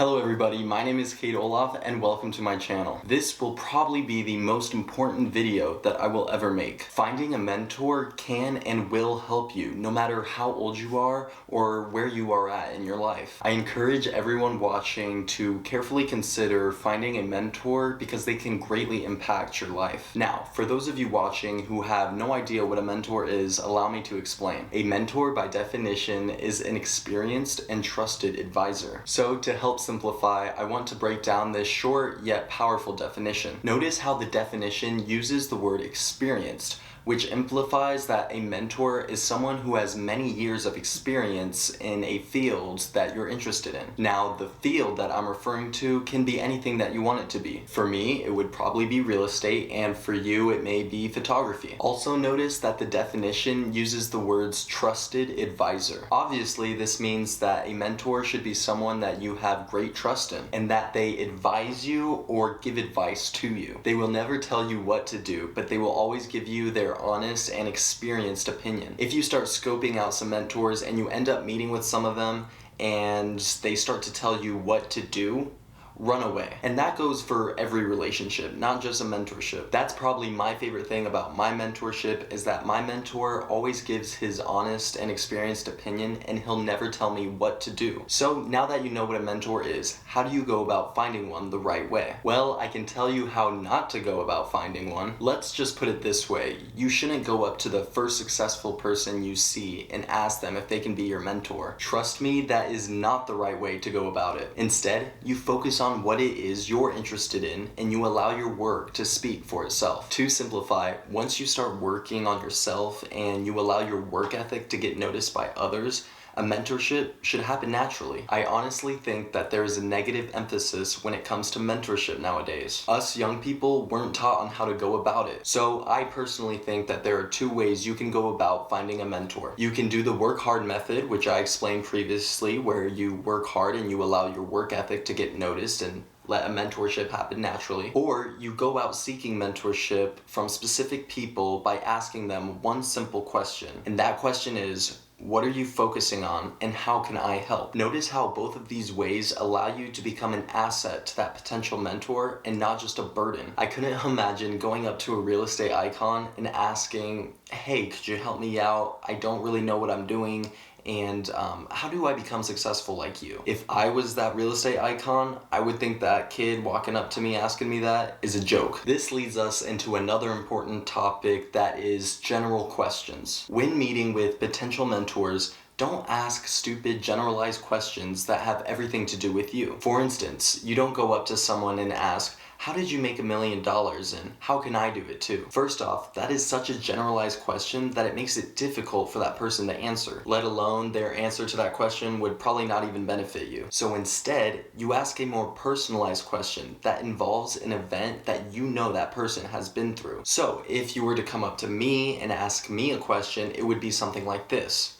Hello everybody, my name is Cade Olaf and welcome to my channel. This will probably be the most important video that I will ever make. Finding a mentor can and will help you no matter how old you are or where you are at in your life. I encourage everyone watching to carefully consider finding a mentor because they can greatly impact your life. Now, for those of you watching who have no idea what a mentor is, allow me to explain. A mentor by definition is an experienced and trusted advisor. So to help simplify, I want to break down this short yet powerful definition. Notice how the definition uses the word experienced, which implies that a mentor is someone who has many years of experience in a field that you're interested in. Now, the field that I'm referring to can be anything that you want it to be. For me, it would probably be real estate, and for you, it may be photography. Also notice that the definition uses the words trusted advisor. Obviously, this means that a mentor should be someone that you have great trust in, and that they advise you or give advice to you. They will never tell you what to do, but they will always give you their honest and experienced opinion. If you start scoping out some mentors and you end up meeting with some of them and they start to tell you what to do, run away. And that goes for every relationship, not just a mentorship. That's probably my favorite thing about my mentorship, is that my mentor always gives his honest and experienced opinion and he'll never tell me what to do. So now that you know what a mentor is, how do you go about finding one the right way? Well, I can tell you how not to go about finding one. Let's just put it this way. You shouldn't go up to the first successful person you see and ask them if they can be your mentor. Trust me, that is not the right way to go about it. Instead, you focus on what it is you're interested in and you allow your work to speak for itself. To simplify, once you start working on yourself and you allow your work ethic to get noticed by others, a mentorship should happen naturally. I honestly think that there is a negative emphasis when it comes to mentorship nowadays. Us young people weren't taught on how to go about it. So I personally think that there are two ways you can go about finding a mentor. You can do the work hard method, which I explained previously, where you work hard and you allow your work ethic to get noticed and let a mentorship happen naturally. Or you go out seeking mentorship from specific people by asking them one simple question. And that question is, what are you focusing on and how can I help? Notice how both of these ways allow you to become an asset to that potential mentor and not just a burden. I couldn't imagine going up to a real estate icon and asking, hey, could you help me out? I don't really know what I'm doing. And how do I become successful like you? If I was that real estate icon, I would think that kid walking up to me asking me that is a joke. This leads us into another important topic, that is general questions. When meeting with potential mentors, don't ask stupid generalized questions that have everything to do with you. For instance, you don't go up to someone and ask, how did you make $1 million and how can I do it too? First off, that is such a generalized question that it makes it difficult for that person to answer, let alone their answer to that question would probably not even benefit you. So instead, you ask a more personalized question that involves an event that you know that person has been through. So if you were to come up to me and ask me a question, it would be something like this.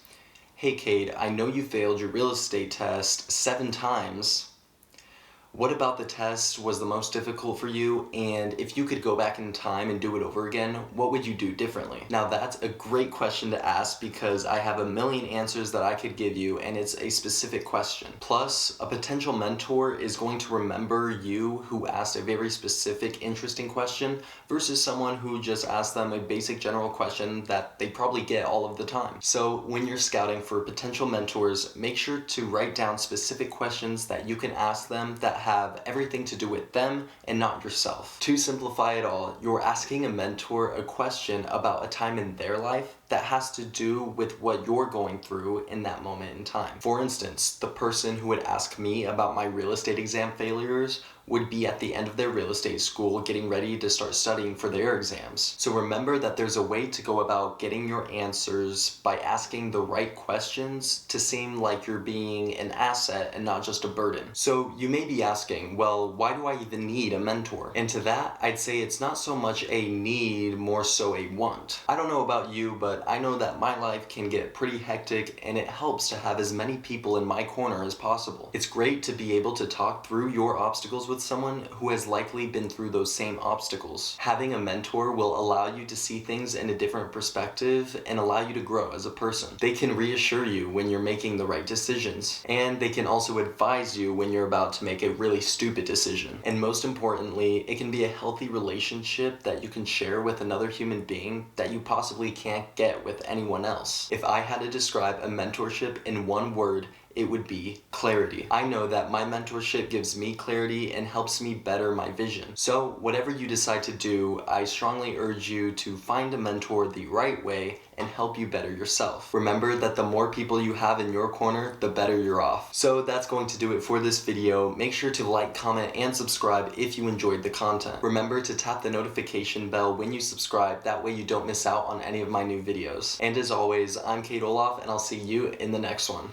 Hey Cade, I know you failed your real estate test 7 times. What about the test was the most difficult for you? And if you could go back in time and do it over again, what would you do differently? Now that's a great question to ask because I have a million answers that I could give you and it's a specific question. Plus, a potential mentor is going to remember you who asked a very specific, interesting question versus someone who just asked them a basic general question that they probably get all of the time. So when you're scouting for potential mentors, make sure to write down specific questions that you can ask them that have everything to do with them and not yourself. To simplify it all, you're asking a mentor a question about a time in their life that has to do with what you're going through in that moment in time. For instance, the person who would ask me about my real estate exam failures would be at the end of their real estate school getting ready to start studying for their exams. So remember that there's a way to go about getting your answers by asking the right questions to seem like you're being an asset and not just a burden. So you may be asking, well, why do I even need a mentor? And to that, I'd say it's not so much a need, more so a want. I don't know about you, but but I know that my life can get pretty hectic and it helps to have as many people in my corner as possible. It's great to be able to talk through your obstacles with someone who has likely been through those same obstacles. Having a mentor will allow you to see things in a different perspective and allow you to grow as a person. They can reassure you when you're making the right decisions, and they can also advise you when you're about to make a really stupid decision. And most importantly, it can be a healthy relationship that you can share with another human being that you possibly can't get with anyone else. If I had to describe a mentorship in one word, it would be clarity. I know that my mentorship gives me clarity and helps me better my vision. So whatever you decide to do, I strongly urge you to find a mentor the right way and help you better yourself. Remember that the more people you have in your corner, the better you're off. So that's going to do it for this video. Make sure to like, comment, and subscribe if you enjoyed the content. Remember to tap the notification bell when you subscribe, that way you don't miss out on any of my new videos. And as always, I'm Cade Olaf, and I'll see you in the next one.